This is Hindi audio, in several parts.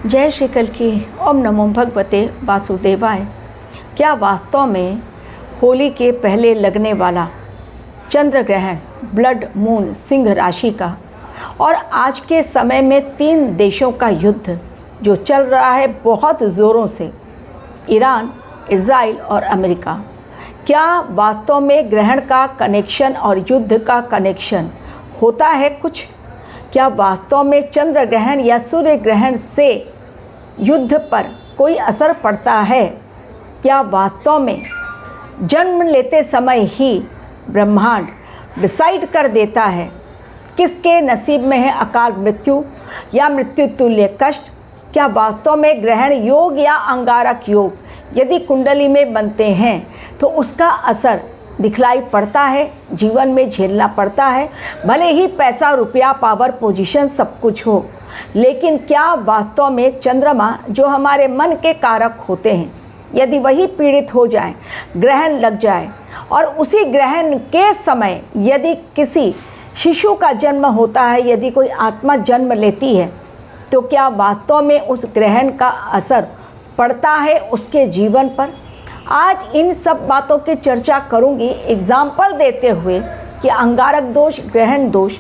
जय श्री कल की। ओम नमो भगवते वासुदेवाय। क्या वास्तव में होली के पहले लगने वाला चंद्र ग्रहण ब्लड मून सिंह राशि का और आज के समय में 3 देशों का युद्ध जो चल रहा है बहुत ज़ोरों से, ईरान, इज़राइल और अमेरिका, क्या वास्तव में ग्रहण का कनेक्शन और युद्ध का कनेक्शन होता है कुछ? क्या वास्तव में चंद्र ग्रहण या सूर्य ग्रहण से युद्ध पर कोई असर पड़ता है? क्या वास्तव में जन्म लेते समय ही ब्रह्मांड डिसाइड कर देता है किसके नसीब में है अकाल मृत्यु या मृत्यु तुल्य कष्ट? क्या वास्तव में ग्रहण योग या अंगारक योग यदि कुंडली में बनते हैं तो उसका असर दिखलाई पड़ता है, जीवन में झेलना पड़ता है, भले ही पैसा, रुपया, पावर, पोजीशन सब कुछ हो, लेकिन क्या वास्तव में चंद्रमा जो हमारे मन के कारक होते हैं, यदि वही पीड़ित हो जाए, ग्रहण लग जाए और उसी ग्रहण के समय यदि किसी शिशु का जन्म होता है, यदि कोई आत्मा जन्म लेती है, तो क्या वास्तव में उस ग्रहण का असर पड़ता है उसके जीवन पर? आज इन सब बातों की चर्चा करूंगी एग्जाम्पल देते हुए कि अंगारक दोष, ग्रहण दोष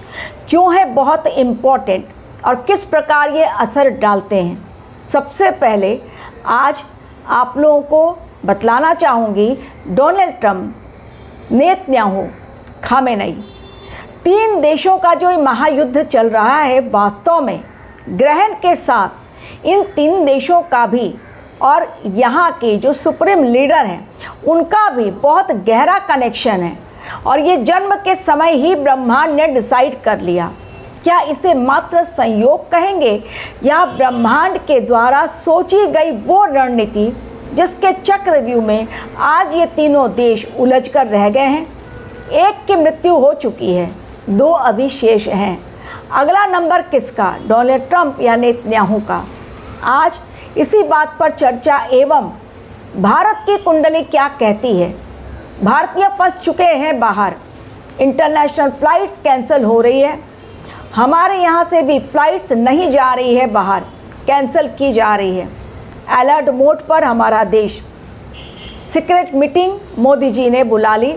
क्यों है बहुत इम्पॉर्टेंट और किस प्रकार ये असर डालते हैं। सबसे पहले आज आप लोगों को बतलाना चाहूँगी डोनाल्ड ट्रंप, नेतन्याहू, खामेनेई, 3 देशों का जो महायुद्ध चल रहा है, वास्तव में ग्रहण के साथ इन 3 देशों का भी और यहाँ के जो सुप्रीम लीडर हैं उनका भी बहुत गहरा कनेक्शन है और ये जन्म के समय ही ब्रह्मांड ने डिसाइड कर लिया। क्या इसे मात्र संयोग कहेंगे या ब्रह्मांड के द्वारा सोची गई वो रणनीति जिसके चक्रव्यूह में आज ये तीनों देश उलझ कर रह गए हैं? एक की मृत्यु हो चुकी है, 2 अभी शेष हैं। अगला नंबर किसका? डोनाल्ड ट्रंप या नेतन्याहू का? आज इसी बात पर चर्चा एवं भारत की कुंडली क्या कहती है। भारतीय फंस चुके हैं बाहर, इंटरनेशनल फ़्लाइट्स कैंसिल हो रही है, हमारे यहाँ से भी फ़्लाइट्स नहीं जा रही है बाहर, कैंसिल की जा रही है। अलर्ट मोड पर हमारा देश। सीक्रेट मीटिंग मोदी जी ने बुला ली,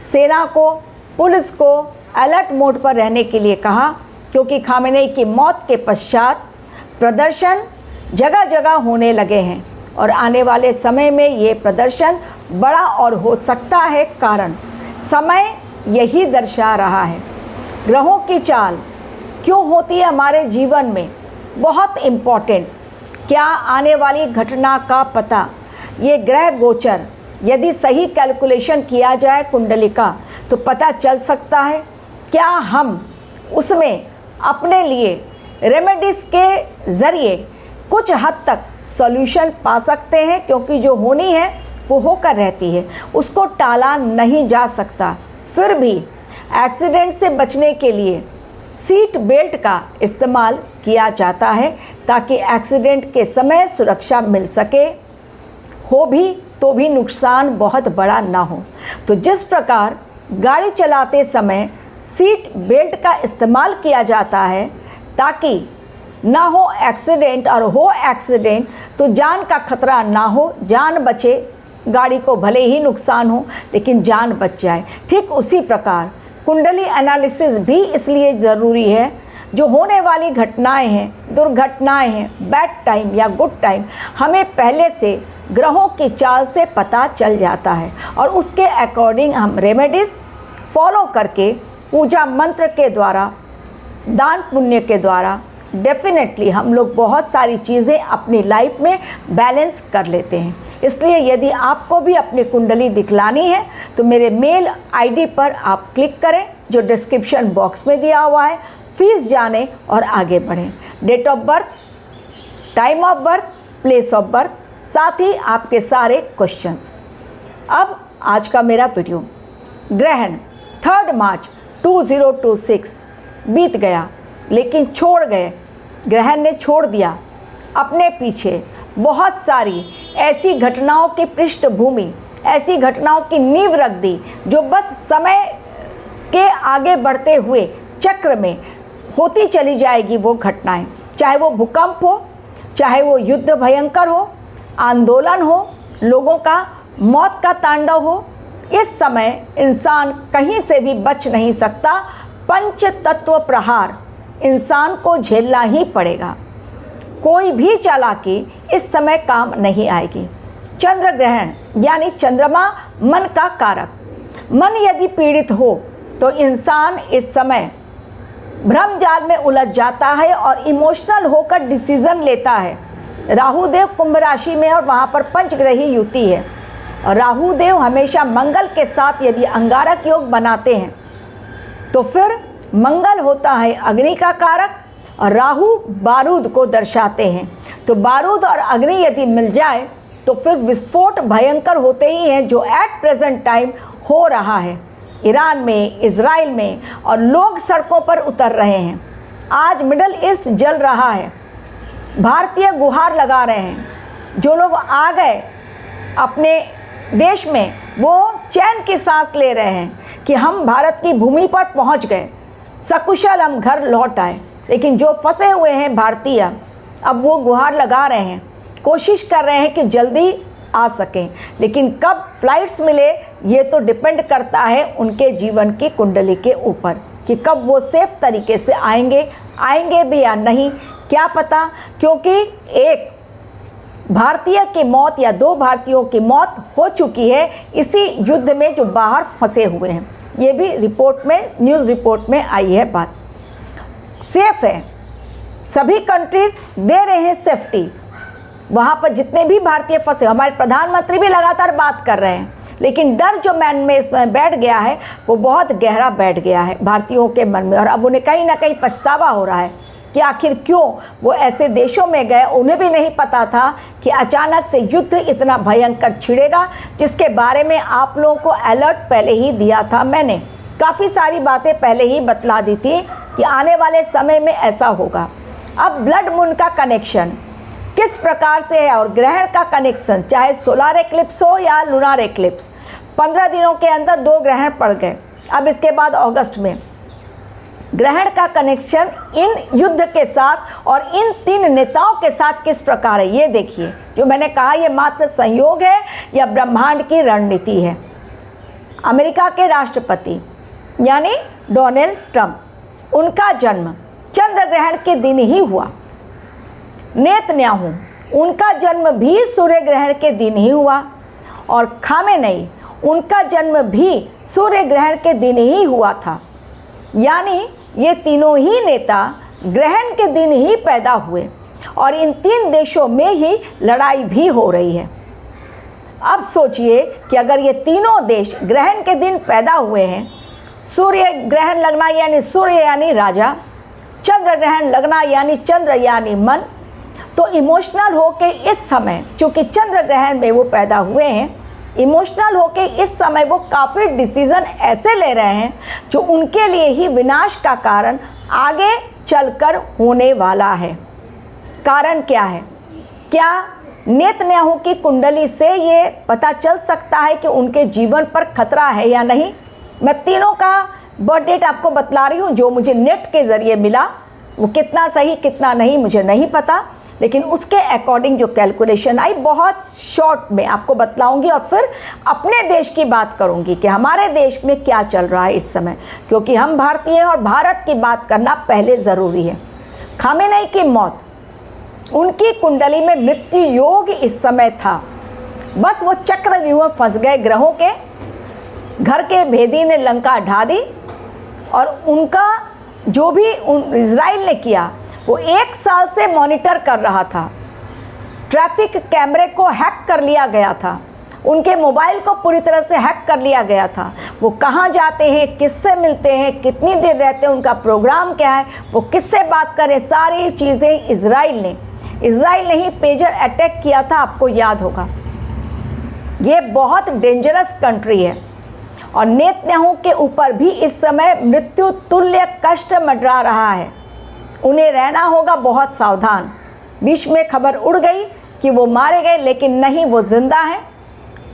सेना को, पुलिस को अलर्ट मोड पर रहने के लिए कहा, क्योंकि खामेनेई की मौत के पश्चात प्रदर्शन जगह जगह होने लगे हैं और आने वाले समय में ये प्रदर्शन बड़ा और हो सकता है, कारण समय यही दर्शा रहा है। ग्रहों की चाल क्यों होती है हमारे जीवन में, बहुत इम्पॉर्टेंट। क्या आने वाली घटना का पता ये ग्रह गोचर यदि सही कैलकुलेशन किया जाए कुंडली का तो पता चल सकता है? क्या हम उसमें अपने लिए रेमेडीज़ के ज़रिए कुछ हद तक सॉल्यूशन पा सकते हैं? क्योंकि जो होनी है वो होकर रहती है, उसको टाला नहीं जा सकता। फिर भी एक्सीडेंट से बचने के लिए सीट बेल्ट का इस्तेमाल किया जाता है ताकि एक्सीडेंट के समय सुरक्षा मिल सके, हो भी तो भी नुकसान बहुत बड़ा ना हो। तो जिस प्रकार गाड़ी चलाते समय सीट बेल्ट का इस्तेमाल किया जाता है ताकि ना हो एक्सीडेंट, और हो एक्सीडेंट तो जान का खतरा ना हो, जान बचे, गाड़ी को भले ही नुकसान हो लेकिन जान बच जाए, ठीक उसी प्रकार कुंडली एनालिसिस भी इसलिए ज़रूरी है। जो होने वाली घटनाएं हैं, दुर्घटनाएं हैं, बैड टाइम या गुड टाइम, हमें पहले से ग्रहों की चाल से पता चल जाता है और उसके अकॉर्डिंग हम रेमेडीज़ फॉलो करके पूजा मंत्र के द्वारा, दान पुण्य के द्वारा डेफिनेटली हम लोग बहुत सारी चीज़ें अपनी लाइफ में बैलेंस कर लेते हैं। इसलिए यदि आपको भी अपनी कुंडली दिखलानी है तो मेरे मेल आईडी पर आप क्लिक करें जो डिस्क्रिप्शन बॉक्स में दिया हुआ है, फीस जाने और आगे बढ़ें। Date of birth, time of birth, place of birth, साथ ही आपके सारे क्वेश्चंस। अब आज का मेरा वीडियो, ग्रहण 3 मार्च 2026 बीत गया, लेकिन छोड़ गए, ग्रहण ने छोड़ दिया अपने पीछे बहुत सारी ऐसी घटनाओं की पृष्ठभूमि, ऐसी घटनाओं की नींव रख दी जो बस समय के आगे बढ़ते हुए चक्र में होती चली जाएगी। वो घटनाएं, चाहे वो भूकंप हो, चाहे वो युद्ध भयंकर हो, आंदोलन हो, लोगों का मौत का तांडव हो, इस समय इंसान कहीं से भी बच नहीं सकता। पंच तत्व प्रहार इंसान को झेलना ही पड़ेगा। कोई भी चालाकी इस समय काम नहीं आएगी। चंद्र ग्रहण यानी चंद्रमा मन का कारक। मन यदि पीड़ित हो तो इंसान इस समय भ्रम जाल में उलझ जाता है और इमोशनल होकर डिसीजन लेता है। राहु देव कुंभ राशि में और वहाँ पर पंचग्रही युति है। और राहु देव हमेशा मंगल के साथ यदि अंगारक योग बनाते हैं तो फिर मंगल होता है अग्नि का कारक और राहु बारूद को दर्शाते हैं। तो बारूद और अग्नि यदि मिल जाए तो फिर विस्फोट भयंकर होते ही हैं, जो एट प्रेजेंट टाइम हो रहा है ईरान में, इजराइल में, और लोग सड़कों पर उतर रहे हैं। आज मिडल ईस्ट जल रहा है। भारतीय गुहार लगा रहे हैं। जो लोग आ गए अपने देश में वो चैन की सांस ले रहे हैं कि हम भारत की भूमि पर पहुंच गए, सकुशल हम घर लौट आए। लेकिन जो फंसे हुए हैं भारतीय, अब वो गुहार लगा रहे हैं, कोशिश कर रहे हैं कि जल्दी आ सकें। लेकिन कब फ्लाइट्स मिले ये तो डिपेंड करता है उनके जीवन की कुंडली के ऊपर कि कब वो सेफ तरीके से आएंगे भी या नहीं, क्या पता। क्योंकि एक भारतीय की मौत या 2 भारतीयों की मौत हो चुकी है इसी युद्ध में जो बाहर फंसे हुए हैं। ये भी रिपोर्ट में, न्यूज़ रिपोर्ट में आई है बात। सेफ है, सभी कंट्रीज दे रहे हैं सेफ्टी। वहाँ पर जितने भी भारतीय फंसे, हमारे प्रधानमंत्री भी लगातार बात कर रहे हैं, लेकिन डर जो मन में इसमें बैठ गया है वो बहुत गहरा बैठ गया है भारतीयों के मन में। और अब उन्हें कहीं ना कहीं पछतावा हो रहा है कि आखिर क्यों वो ऐसे देशों में गए। उन्हें भी नहीं पता था कि अचानक से युद्ध इतना भयंकर छिड़ेगा, जिसके बारे में आप लोगों को अलर्ट पहले ही दिया था। मैंने काफ़ी सारी बातें पहले ही बतला दी थी कि आने वाले समय में ऐसा होगा। अब ब्लड मून का कनेक्शन किस प्रकार से है और ग्रहण का कनेक्शन, चाहे सोलर एक्लिप्स हो या लूनार एक्लिप्स, 15 दिनों के अंदर 2 ग्रहण पड़ गए। अब इसके बाद अगस्त में ग्रहण का कनेक्शन इन युद्ध के साथ और इन 3 नेताओं के साथ किस प्रकार है, ये देखिए। जो मैंने कहा ये मात्र संयोग है या ब्रह्मांड की रणनीति है। अमेरिका के राष्ट्रपति यानी डोनाल्ड ट्रंप, उनका जन्म चंद्र ग्रहण के दिन ही हुआ। नेतन्याहू, उनका जन्म भी सूर्य ग्रहण के दिन ही हुआ। और खामेनेई, उनका जन्म भी सूर्य ग्रहण के दिन ही हुआ था। यानी ये तीनों ही नेता ग्रहण के दिन ही पैदा हुए और इन 3 देशों में ही लड़ाई भी हो रही है। अब सोचिए कि अगर ये तीनों देश ग्रहण के दिन पैदा हुए हैं, सूर्य ग्रहण लगना यानी सूर्य यानी राजा, चंद्र ग्रहण लगना यानी चंद्र यानी मन, तो इमोशनल होके इस समय, चूँकि चंद्र ग्रहण में वो पैदा हुए हैं, इमोशनल होके इस समय वो काफ़ी डिसीज़न ऐसे ले रहे हैं जो उनके लिए ही विनाश का कारण आगे चलकर होने वाला है। कारण क्या है? क्या नेतन्याहू की कुंडली से ये पता चल सकता है कि उनके जीवन पर खतरा है या नहीं? मैं तीनों का बर्थ डेट आपको बतला रही हूँ जो मुझे नेट के ज़रिए मिला। वो कितना सही कितना नहीं मुझे नहीं पता, लेकिन उसके अकॉर्डिंग जो कैलकुलेशन आई बहुत शॉर्ट में आपको बतलाऊंगी और फिर अपने देश की बात करूंगी कि हमारे देश में क्या चल रहा है इस समय, क्योंकि हम भारतीय हैं और भारत की बात करना पहले ज़रूरी है। खामेनेई की मौत, उनकी कुंडली में मृत्यु योग इस समय था, बस वो चक्रव्यूह में फंस गए ग्रहों के। घर के भेदी ने लंका ढा दी और उनका जो भी इजराइल ने किया वो 1 साल से मॉनिटर कर रहा था। ट्रैफिक कैमरे को हैक कर लिया गया था, उनके मोबाइल को पूरी तरह से हैक कर लिया गया था। वो कहाँ जाते हैं, किससे मिलते हैं, कितनी देर रहते हैं, उनका प्रोग्राम क्या है, वो किससे बात करें, सारी चीज़ें इजराइल ने ही पेजर अटैक किया था, आपको याद होगा। ये बहुत डेंजरस कंट्री है और नेतन्याहू के ऊपर भी इस समय मृत्यु तुल्य कष्ट मंडरा रहा है। उन्हें रहना होगा बहुत सावधान। बीच में खबर उड़ गई कि वो मारे गए, लेकिन नहीं, वो जिंदा हैं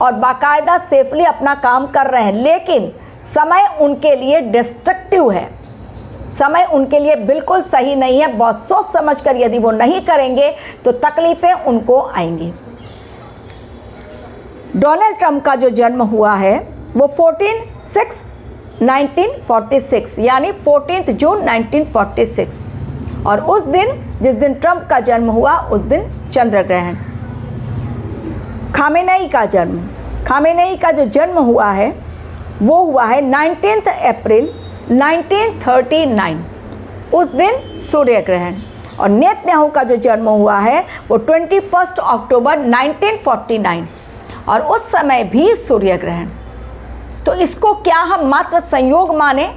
और बाकायदा सेफली अपना काम कर रहे हैं। लेकिन समय उनके लिए डिस्ट्रक्टिव है, समय उनके लिए बिल्कुल सही नहीं है। बहुत सोच समझ कर यदि वो नहीं करेंगे तो तकलीफ़ें उनको आएंगी। डोनाल्ड ट्रंप का जो जन्म हुआ है वो 14/6/1946 यानी 14 जून 1946, और उस दिन जिस दिन ट्रंप का जन्म हुआ उस दिन चंद्र ग्रहण। खामेनेई का जो जन्म हुआ है वो हुआ है 19 अप्रैल 1939, उस दिन सूर्य ग्रहण। और नेतन्याहू का जो जन्म हुआ है वो 21 अक्टूबर 1949, और उस समय भी सूर्य ग्रहण। तो इसको क्या हम मात्र संयोग माने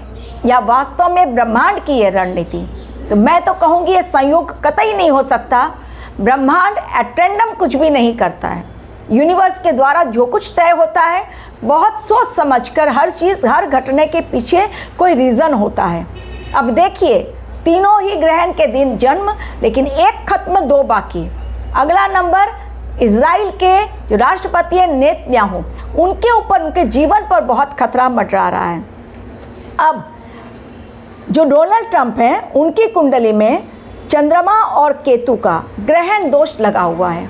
या वास्तव में ब्रह्मांड की ये रणनीति? तो मैं तो कहूँगी ये संयोग कतई नहीं हो सकता। ब्रह्मांड एट रैंडम कुछ भी नहीं करता है। यूनिवर्स के द्वारा जो कुछ तय होता है बहुत सोच समझकर, हर चीज़, हर घटने के पीछे कोई रीज़न होता है। अब देखिए, तीनों ही ग्रहण के दिन जन्म, लेकिन एक खत्म, दो बाकी। अगला नंबर इजराइल के जो राष्ट्रपति है नेतन्याहू, उनके ऊपर, उनके जीवन पर बहुत खतरा मंडरा रहा है। अब जो डोनाल्ड ट्रंप हैं उनकी कुंडली में चंद्रमा और केतु का ग्रहण दोष लगा हुआ है।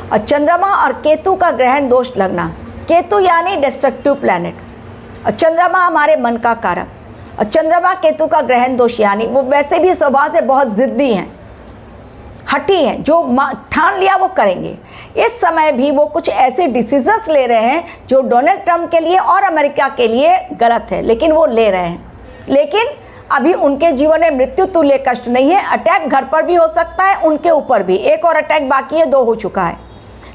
और चंद्रमा और केतु का ग्रहण दोष लगना, केतु यानी डिस्ट्रक्टिव प्लैनेट और चंद्रमा हमारे मन का कारक, और चंद्रमा केतु का ग्रहण दोष यानी वो वैसे भी स्वभाव से बहुत ज़िद्दी हैं, हठी हैं, जो ठान लिया वो करेंगे। इस समय भी वो कुछ ऐसे डिसीजंस ले रहे हैं जो डोनाल्ड ट्रंप के लिए और अमेरिका के लिए गलत है, लेकिन वो ले रहे हैं। लेकिन अभी उनके जीवन में मृत्यु तुल्य कष्ट नहीं है। अटैक घर पर भी हो सकता है, उनके ऊपर भी। एक और अटैक बाकी है, 2 हो चुका है,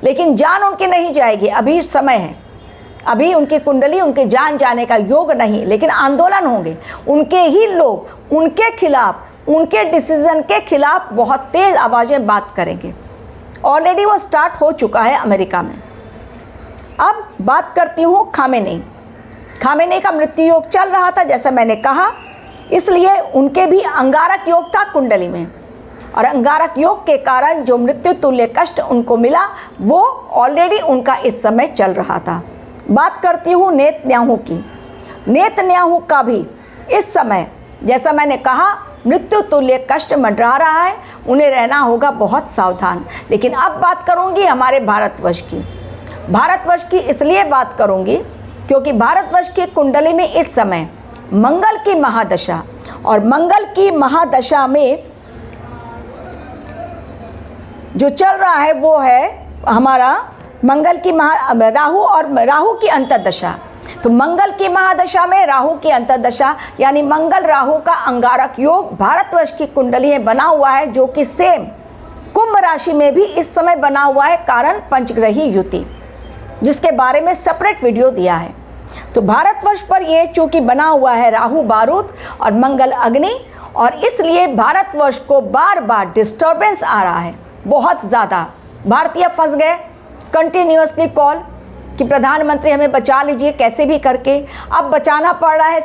लेकिन जान उनकी नहीं जाएगी। अभी समय है, अभी उनकी कुंडली, उनके जान जाने का योग नहीं, लेकिन आंदोलन होंगे। उनके ही लोग उनके खिलाफ, उनके डिसीजन के खिलाफ बहुत तेज़ आवाज़ें बात करेंगे। ऑलरेडी वो स्टार्ट हो चुका है अमेरिका में। अब बात करती हूँ खामेनेई का मृत्यु योग चल रहा था, जैसा मैंने कहा, इसलिए उनके भी अंगारक योग था कुंडली में, और अंगारक योग के कारण जो मृत्यु तुल्य कष्ट उनको मिला वो ऑलरेडी उनका इस समय चल रहा था। बात करती हूँ नेतन्याहू की। नेतन्याहू का भी इस समय, जैसा मैंने कहा, मृत्यु तुल्य कष्ट मंडरा रहा है, उन्हें रहना होगा बहुत सावधान। लेकिन अब बात करूंगी हमारे भारतवर्ष की। भारतवर्ष की इसलिए बात करूंगी क्योंकि भारतवर्ष की कुंडली में इस समय मंगल की महादशा, और मंगल की महादशा में जो चल रहा है वो है हमारा मंगल की राहु, और राहु की अंतर्दशा। तो मंगल की महादशा में राहु की अंतर्दशा, यानी मंगल राहु का अंगारक योग भारतवर्ष की कुंडली में बना हुआ है, जो कि सेम कुंभ राशि में भी इस समय बना हुआ है, कारण पंचग्रही युति, जिसके बारे में सेपरेट वीडियो दिया है। तो भारतवर्ष पर ये चूंकि बना हुआ है राहु बारूद और मंगल अग्नि, और इसलिए भारतवर्ष को बार बार डिस्टर्बेंस आ रहा है बहुत ज़्यादा। भारतीय फंस गए, कंटिन्यूसली कॉल कि प्रधानमंत्री हमें बचा लीजिए कैसे भी करके। अब बचाना पड़ रहा है,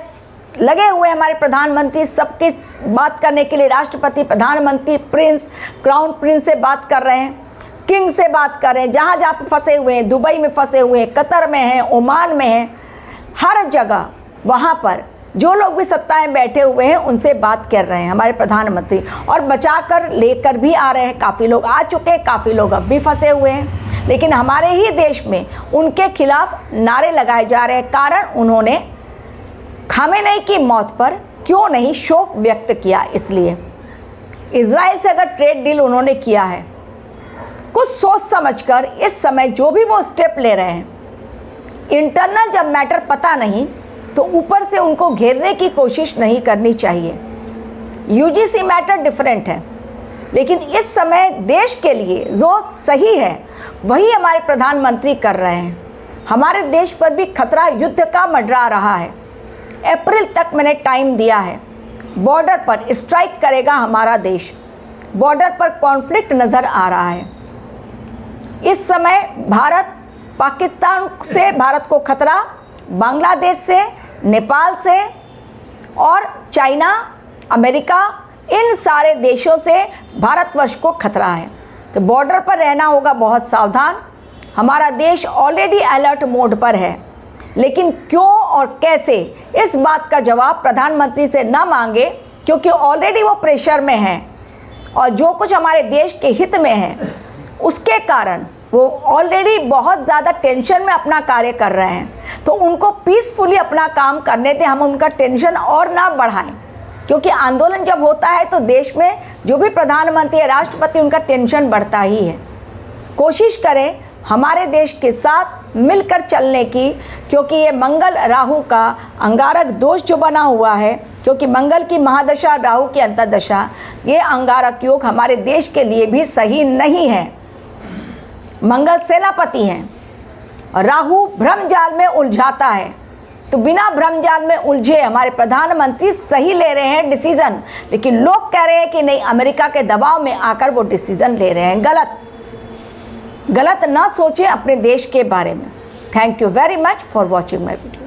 लगे हुए हमारे प्रधानमंत्री सबके बात करने के लिए। राष्ट्रपति, प्रधानमंत्री, प्रिंस, क्राउन प्रिंस से बात कर रहे हैं, किंग से बात कर रहे हैं, जहाँ जहाँ पर फंसे हुए हैं, दुबई में फंसे हुए हैं, कतर में हैं, ओमान में हैं, हर जगह वहाँ पर जो लोग भी सत्ताएं बैठे हुए हैं उनसे बात कर रहे हैं हमारे प्रधानमंत्री, और बचा कर लेकर भी आ रहे हैं। काफ़ी लोग आ चुके हैं, काफ़ी लोग अब भी फंसे हुए हैं, लेकिन हमारे ही देश में उनके खिलाफ नारे लगाए जा रहे हैं। कारण उन्होंने खामेनेई की मौत पर क्यों नहीं शोक व्यक्त किया। इसलिए इजराइल से अगर ट्रेड डील उन्होंने किया है, कुछ सोच समझकर इस समय जो भी वो स्टेप ले रहे हैं, इंटरनल जब मैटर पता नहीं तो ऊपर से उनको घेरने की कोशिश नहीं करनी चाहिए। यूजीसी मैटर डिफरेंट है, लेकिन इस समय देश के लिए जो सही है वही हमारे प्रधानमंत्री कर रहे हैं। हमारे देश पर भी खतरा युद्ध का मंडरा रहा है। अप्रैल तक मैंने टाइम दिया है, बॉर्डर पर स्ट्राइक करेगा हमारा देश। बॉर्डर पर कॉन्फ्लिक्ट नज़र आ रहा है। इस समय भारत, पाकिस्तान से भारत को खतरा, बांग्लादेश से, नेपाल से और चाइना, अमेरिका, इन सारे देशों से भारतवर्ष को खतरा है। तो बॉर्डर पर रहना होगा बहुत सावधान। हमारा देश ऑलरेडी अलर्ट मोड पर है, लेकिन क्यों और कैसे, इस बात का जवाब प्रधानमंत्री से न मांगे क्योंकि ऑलरेडी वो प्रेशर में हैं और जो कुछ हमारे देश के हित में है उसके कारण वो ऑलरेडी बहुत ज़्यादा टेंशन में अपना कार्य कर रहे हैं। तो उनको पीसफुली अपना काम करने दें, हम उनका टेंशन और ना बढ़ाएं, क्योंकि आंदोलन जब होता है तो देश में जो भी प्रधानमंत्री है, राष्ट्रपति, उनका टेंशन बढ़ता ही है। कोशिश करें हमारे देश के साथ मिलकर चलने की, क्योंकि ये मंगल राहु का अंगारक दोष जो बना हुआ है, क्योंकि मंगल की महादशा राहु की अंतर्दशा, ये अंगारक योग हमारे देश के लिए भी सही नहीं है। मंगल सेनापति हैं और राहु भ्रमजाल में उलझाता है, तो बिना भ्रमजाल में उलझे हमारे प्रधानमंत्री सही ले रहे हैं डिसीजन, लेकिन लोग कह रहे हैं कि नहीं, अमेरिका के दबाव में आकर वो डिसीजन ले रहे हैं। गलत ना सोचें अपने देश के बारे में। Thank you very much for watching my video.